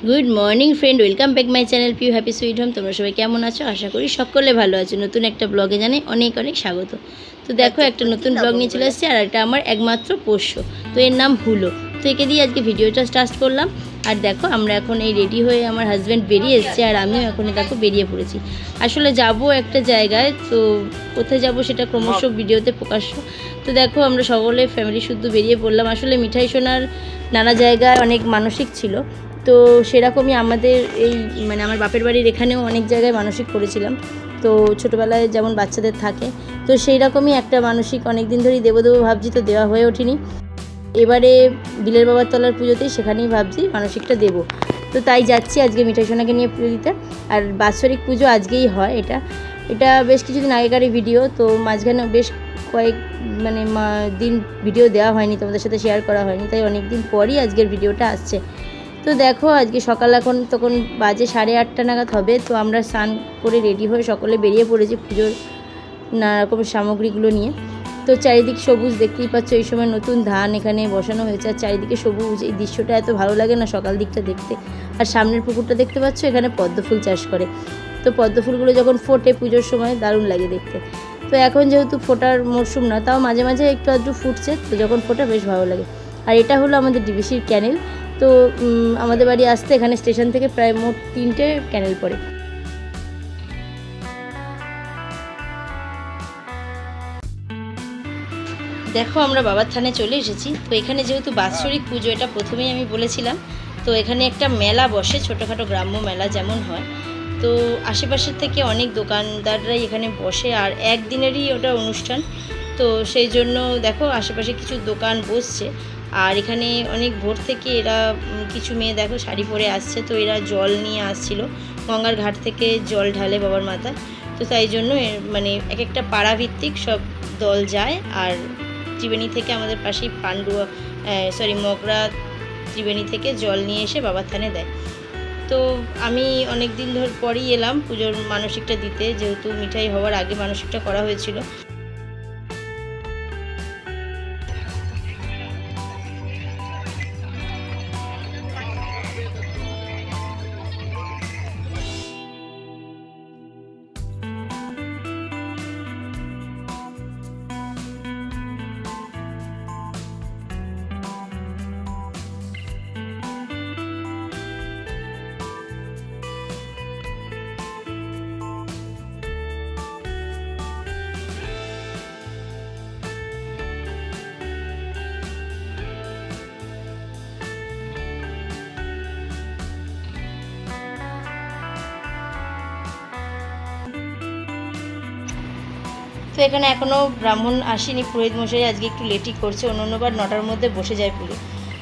Good morning friend, welcome back my channel Piu happy sweet home. তোমরা সবাই কেমন আছো? আশা করি সকলে ভালো আছো। নতুন একটা ব্লগে জানাই অনেক অনেক স্বাগত। তো দেখো, একটা নতুন ব্লগ নিয়ে চলে আসছে, আর এটা আমার একমাত্র পোষ্য। তো এর নাম হুলো। তো একে দিয়ে আজকে ভিডিওটা স্টার্ট করলাম। আর দেখো, আমরা এখন এই রেডি হয়ে আমার হাজব্যান্ড বেরিয়ে এসছে, আর আমিও এখনই দেখো বেরিয়ে পড়েছি। আসলে যাব একটা জায়গায়, তো কোথায় যাব সেটা ক্রমশ ভিডিওতে প্রকাশ্য। তো দেখো, আমরা সকলে ফ্যামিলি শুদ্ধ বেরিয়ে পড়লাম। আসলে মিঠাই সোনার নানা জায়গায় অনেক মানসিক ছিল, তো সেরকমই আমাদের এই আমার বাপের বাড়ির এখানেও অনেক জায়গায় মানসিক করেছিলাম। তো ছোটোবেলায় যেমন বাচ্চাদের থাকে, তো সেই রকমই একটা মানসিক অনেক দিন ধরেই দেবো ভাবছি, তো দেওয়া হয়ে ওঠেনি। এবারে বিলের বাবার তলার পুজোতেই সেখানেই ভাবছি মানসিকটা দেবো। তো তাই যাচ্ছি আজকে মিঠাই সোনাকে নিয়ে পুজো দিতে। আর বাৎসরিক পুজো আজকেই হয়। এটা বেশ কিছুদিন আগেকারই ভিডিও, তো মাঝখানে বেশ কয়েক দিন ভিডিও দেওয়া হয়নি, তোমাদের সাথে শেয়ার করা হয়নি, তাই অনেক দিন পরই আজকের ভিডিওটা আসছে। তো দেখো, আজকে সকাল তখন বাজে 8:30 নাগাদ হবে। তো আমরা স্নান করে রেডি হয়ে সকলে বেরিয়ে পড়েছি পুজোর নানা রকম সামগ্রীগুলো নিয়ে। তো চারিদিক সবুজ, দেখতেই পাচ্ছ এই সময় নতুন ধান এখানে বসানো হয়েছে, আর চারিদিকে সবুজ। এই দৃশ্যটা এত ভালো লাগে না সকাল দিকটা দেখতে। আর সামনের পুকুরটা দেখতে পাচ্ছ, এখানে পদ্ম ফুল চাষ করে। তো পদ্ম ফুলগুলো যখন ফোটে পুজোর সময় দারুণ লাগে দেখতে। তো এখন যেহেতু ফোটার মরশুম না, তাও মাঝে মাঝে একটু আধটু ফুটছে, তো যখন ফোটা বেশ ভালো লাগে। আর এটা হলো আমাদের ডিবিসির ক্যানেল। তো আমাদের বাড়ি আসতে এখানে স্টেশন থেকে প্রায় মোট 3টে ক্যানেল পড়ে। দেখো, আমরা বাবার থানে চলে এসেছি। তো এখানে যেহেতু বাৎসরিক পুজো, এটা প্রথমেই আমি বলেছিলাম, তো এখানে একটা মেলা বসে, ছোটোখাটো গ্রাম্য মেলা যেমন হয়। তো আশেপাশের থেকে অনেক দোকানদাররাই এখানে বসে, আর একদিনেরই ওটা অনুষ্ঠান। তো সেই জন্য দেখো, আশেপাশে কিছু দোকান বসছে। আর এখানে অনেক ভোর থেকে এরা কিছু মেয়ে দেখো শাড়ি পরে আসছে। তো এরা জল নিয়ে আসছিল, গঙ্গার ঘাট থেকে জল ঢালে বাবার মাথায়। তো তাই জন্য এক একটা পাড়া ভিত্তিক সব দল যায়। আর ত্রিবেণী থেকে আমাদের পাশেই মগরা ত্রিবেণী থেকে জল নিয়ে এসে বাবার থানে দেয়। তো আমি অনেক দিন পরই এলাম পুজোর মানসিকটা দিতে, যেহেতু মিঠাই হওয়ার আগে মানসিকটা করা হয়েছিল। তো এখানে এখনও ব্রাহ্মণ আসেনি, পুরোহিত মশাই আজকে একটু লেটই করছে। অন্যবার 9টার মধ্যে বসে যায় পুজো।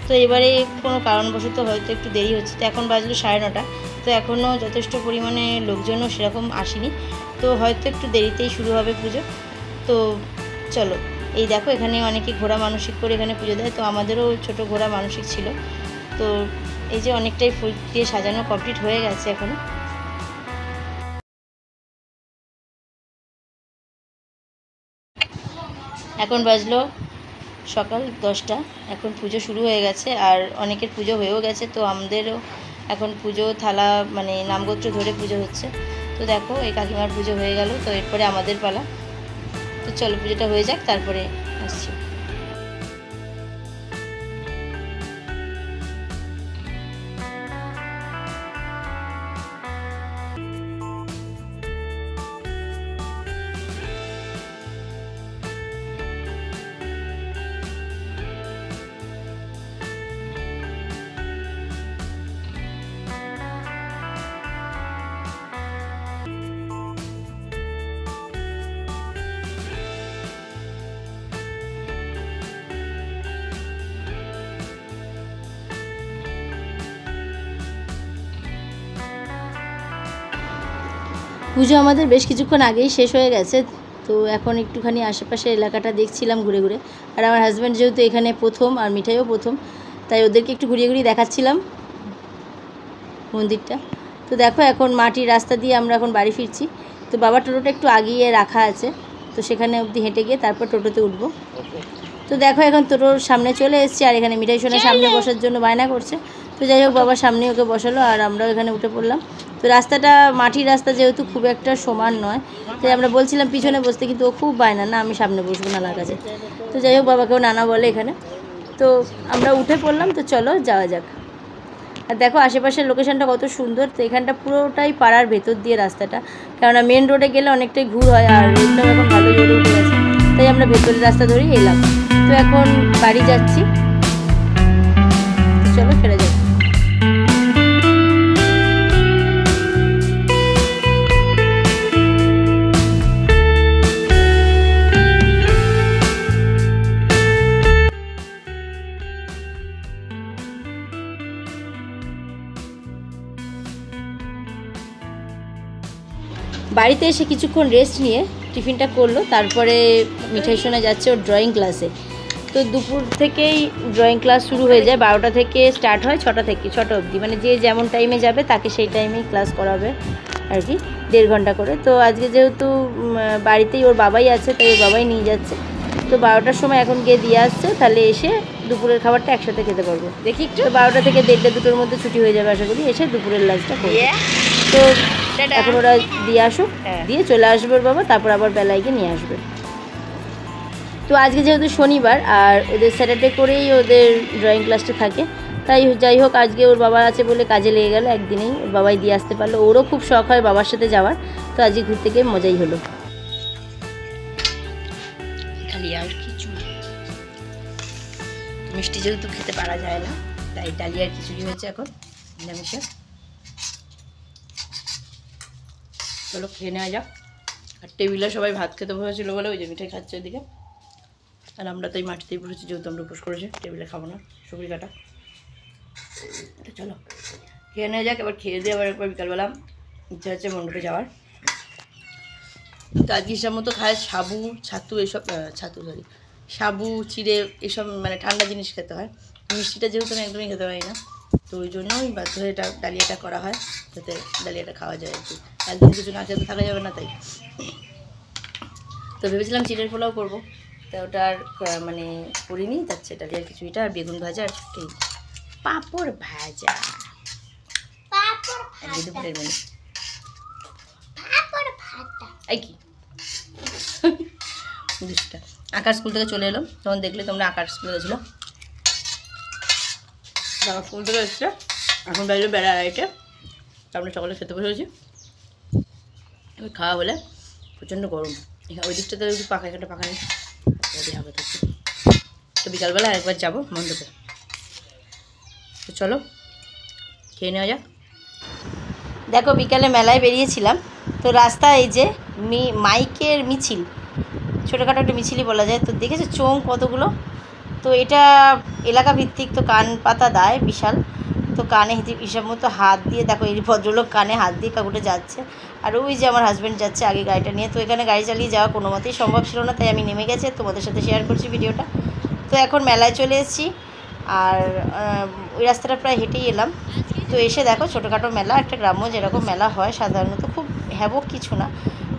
তো এবারে কোনো কারণবশত হয়তো একটু দেরি হচ্ছে। তো এখন বাজলো 9:30। তো এখনও যথেষ্ট পরিমাণে লোকজনও সেরকম আসেনি, তো হয়তো একটু দেরিতেই শুরু হবে পুজো। তো চলো, এই দেখো, এখানে অনেকে ঘোড়া মানসিক করে এখানে পুজো দেয়। তো আমাদেরও ছোট ঘোড়া মানসিক ছিল। তো এই যে অনেকটাই ফুল দিয়ে সাজানো কমপ্লিট হয়ে গেছে এখনও। এখন বাজলো সকাল 10টা। এখন পুজো শুরু হয়ে গেছে, আর অনেকের পুজো হয়েও গেছে। তো আমাদেরও এখন পুজো থালা নামগোত্র ধরে পুজো হচ্ছে। তো দেখো, এই কাকিমার পুজো হয়ে গেল, তো এরপরে আমাদের পালা। তো চলো, পুজোটা হয়ে যাক, তারপরে আসছি। পুজো আমাদের বেশ কিছুক্ষণ আগেই শেষ হয়ে গেছে। তো এখন একটুখানি আশেপাশের এলাকাটা দেখছিলাম ঘুরে ঘুরে। আর আমার হাজব্যান্ড যেহেতু এখানে প্রথম, আর মিঠাইও প্রথম, তাই ওদেরকে একটু ঘুরিয়ে ঘুরিয়ে দেখাচ্ছিলাম মন্দিরটা। তো দেখো, এখন মাটির রাস্তা দিয়ে আমরা এখন বাড়ি ফিরছি। তো বাবার টোটোটা একটু আগিয়ে রাখা আছে, তো সেখানে অবধি হেঁটে গিয়ে তারপর টোটোতে উঠবো। তো দেখো, এখন টোটোর সামনে চলে এসেছি, আর এখানে মিঠাই সোনা সামনে বসার জন্য বায়না করছে। তো যাই হোক বাবা সামনে ওকে বসালো আর আমরাও এখানে উঠে পড়লাম। তো রাস্তাটা মাটির রাস্তা, যেহেতু খুব একটা সমান নয়, তাই আমরা বলছিলাম পিছনে বসতে, কিন্তু ও খুব বায়না, না আমি সামনে বসবো নানার কাছে। তো যাই হোক বাবাকেও নানা বলে এখানে। তো আমরা উঠে পড়লাম, তো চলো যাওয়া যাক। আর দেখো আশেপাশের লোকেশনটা কত সুন্দর। তো এখানটা পুরোটাই পাড়ার ভেতর দিয়ে রাস্তাটা, কেননা মেন রোডে গেলে অনেকটাই ঘুর হয়, আর রোডটাও এখন ভালো জোরে উঠে গেছে, তাই আমরা ভেতরের রাস্তা ধরেই এলাম। তো এখন বাড়ি যাচ্ছি, চলো ফিরে যাই। বাড়িতে এসে কিছুক্ষণ রেস্ট নিয়ে টিফিনটা করলো, তারপরে মিঠাই সোনা যাচ্ছে ওর ড্রয়িং ক্লাসে। তো দুপুর থেকেই ড্রয়িং ক্লাস শুরু হয়ে যায়, 12টা থেকে স্টার্ট হয়, 6টা অবধি, মানে যে যেমন টাইমে যাবে তাকে সেই টাইমেই ক্লাস করাবে আর কি, 1.5 ঘন্টা করে। তো আজকে যেহেতু বাড়িতেই ওর বাবাই আছে, তাই ওর বাবাই নিয়ে যাচ্ছে। তো 12টার সময় এখন গিয়ে দিয়ে আসছে, তাহলে এসে দুপুরের খাবারটা একসাথে খেতে পারবো। দেখি একটু 12টা থেকে 1:30 2টোর মধ্যে ছুটি হয়ে যাবে আশা করি, এসে দুপুরের লাঞ্চটা করবো। তো এখন ওরা দিয়ে আসুক, দিয়ে চলে আসবে ওর বাবা, তারপর আবার বেলায় গিয়ে নিয়ে আসবে। তো আজকে যেহেতু শনিবার আর ওদের স্যাটারডে করেই ওদের ড্রয়িং ক্লাসটা থাকে, তাই যাই হোক আজকে ওর বাবা আছে বলে কাজে লেগে গেল, একদিনেই ওর বাবাই দিয়ে আসতে পারলো। ওরও খুব শখ হয় বাবার সাথে যাওয়ার, তো আজকে ঘুরতে গিয়ে মজাই হলো। খালি আর খিচুড়ি, মিষ্টি যেহেতু খেতে পারা যায় না, তাই ডালিয়ার খিচুড়ি হয়েছে এখন নিরামিষে। চলো খেয়ে নেওয়া যাক। আর টেবিলে সবাই ভাত খেতে বসেছিল বলে ওই যে মিঠাই খাচ্ছে ওইদিকে, আর আমরা তো এই মাটিতেই বসেছি, যেহেতু আমরা উপোস করেছি, টেবিলে খাবো না, সবজি কাটা। তো চলো খেয়ে নেওয়া যাক। এবার খেয়ে দিয়ে আবার একবার বিকালবেলা ইচ্ছা হচ্ছে মণ্ডপে যাওয়ার। তো আজকে হিসাব মতো খায় সাবু, ছাতু, এইসব সাবু, চিড়ে, এসব মানে ঠান্ডা জিনিস খেতে হয়। মিষ্টিটা যেহেতু আমি একদমই খেতে পারি না, তো ওই জন্যই বাধ্য হয়ে এটা ডালিয়াটা করা হয়, যাতে ডালিয়াটা খাওয়া যায় আর কি। একদিন কিছু না খেতে থাকা যাবে না, তাই। তো ভেবেছিলাম চিড়ের পোলাও করবো, তা ওটা আর মানে করিনি, যাচ্ছে ডালিয়ার খিচুড়িটা আর বেগুন ভাজা আর এই পাঁপড় ভাজা। দুপুরের মেনু এই কি দুষ্টা। আকাশ স্কুল থেকে চলে এলো, তখন দেখলে তোমরা আকাশ স্কুলে গেছিলো, স্কুল থেকে এসছে, এখন বাইরে বেড়া আড়াইটে, আমরা সকালে খেতে বসেছি। খাওয়া বলে প্রচণ্ড গরম, ওই দিকটাতে একটু পাখা, এখানটা পাখা নেই, হবে থাকছে। তো বিকালবেলা একবার যাবো মণ্ডপে। তো চলো খেয়ে নেওয়া যাক। দেখো বিকালে মেলায় বেরিয়েছিলাম, তো রাস্তায় এই যে মাইকের মিছিল, ছোটোখাটো একটা মিছিলই বলা যায়। তো দেখেছো চোং কতগুলো, তো এটা এলাকা ভিত্তিক, তো কান পাতা দেয় বিশাল। তো কানে হিসাব মতো হাত দিয়ে, দেখো এই ভদ্রলোক কানে হাত দিয়ে কাকুটে যাচ্ছে, আর ওই যে আমার হাজব্যান্ড যাচ্ছে আগে গাড়িটা নিয়ে। তো এখানে গাড়ি চালিয়ে যাওয়া কোনো মতেই সম্ভব ছিল না, তাই আমি নেমে গেছি, তোমাদের সাথে শেয়ার করছি ভিডিওটা। তো এখন মেলায় চলে এসেছি, আর ওই রাস্তাটা প্রায় হেঁটেই এলাম। তো এসে দেখো ছোটোখাটো মেলা, একটা গ্রাম্য যেরকম মেলা হয় সাধারণত, খুব হ্যাবক কিছু না,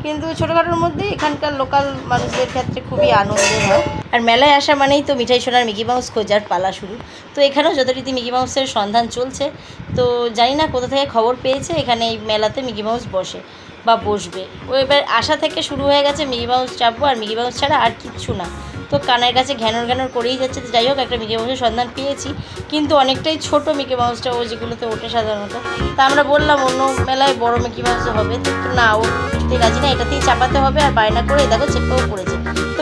কিন্তু ছোটোখাটোর মধ্যে এখানকার লোকাল মানুষদের ক্ষেত্রে খুবই আনন্দের হয়। আর মেলায় আসা মানেই তো মিঠাই সোনার মিকি মাউস খোঁজার পালা শুরু। তো এখানেও যথারীতি মিকি মাউসের সন্ধান চলছে। তো জানি না কোথা থেকে খবর পেয়েছে এখানে এই মেলাতে মিকি মাউস বসে বা বসবে, ও এবার আশা থেকে শুরু হয়ে গেছে মিকি মাউস চাপবো, আর মিকি মাউস ছাড়া আর কিচ্ছু না। তো কানের কাছে ঘ্যানর ঘ্যানর করেই যাচ্ছে। তো যাই হোক একটা মিকি মাউসের সন্ধান পেয়েছি, কিন্তু অনেকটাই ছোট মিকি মাউসটা, ও যেগুলোতে ওঠে সাধারণত। তা আমরা বললাম অন্য মেলায় বড় মিকি মাউস হবে, তো না, ও কিছুতেই রাজি না, এটাতেই চাপাতে হবে, আর বায়না করে দেখো চেপেও পড়েছে। তো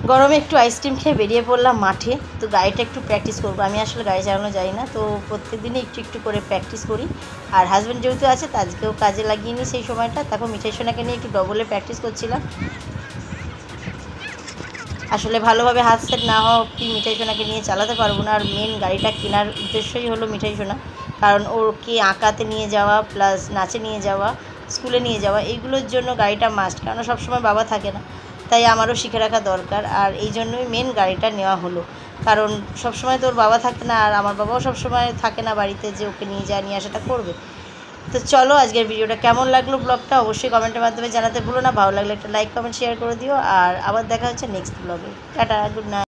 গরমে একটু আইসক্রিম খেয়ে বেরিয়ে পড়লাম মাঠে। তো গাড়িটা একটু প্র্যাকটিস করবো। আমি আসলে গাড়ি চালানো যাই না, তো প্রত্যেক দিনই একটু একটু করে প্র্যাকটিস করি। আর হাজব্যান্ড যেহেতু আছে আজকেও কাজে লাগিয়ে নিই সেই সময়টা। তারপর মিঠাই সোনাকে নিয়ে একটু ডবলে প্র্যাকটিস করছিলাম। আসলে ভালোভাবে হাত সেট না হওয়া অব্দি মিঠাই সোনাকে নিয়ে চালাতে পারবো না। আর মেন গাড়িটা কেনার উদ্দেশ্যই হলো মিঠাই সোনা, কারণ ওকে আঁকাতে নিয়ে যাওয়া প্লাস নাচে নিয়ে যাওয়া, স্কুলে নিয়ে যাওয়া, এইগুলোর জন্য গাড়িটা মাস্ট। কারণ সবসময় বাবা থাকে না, তাই আমারও শিখে রাখা দরকার। আর এই জন্যই মেন গাড়িটা নেওয়া হলো, কারণ সবসময় তোর বাবা থাকে না, আর আমার বাবাও সবসময় থাকে না বাড়িতে যে ওকে নিয়ে যাওয়া নিয়ে আসাটা করবে। তো চলো আজকের ভিডিওটা কেমন লাগলো, ব্লগটা অবশ্যই কমেন্টের মাধ্যমে জানাতে ভুলো না। ভালো লাগলে একটা লাইক কমেন্ট শেয়ার করে দিও। আর আবার দেখা হচ্ছে নেক্সট ব্লগে। Tata, good night.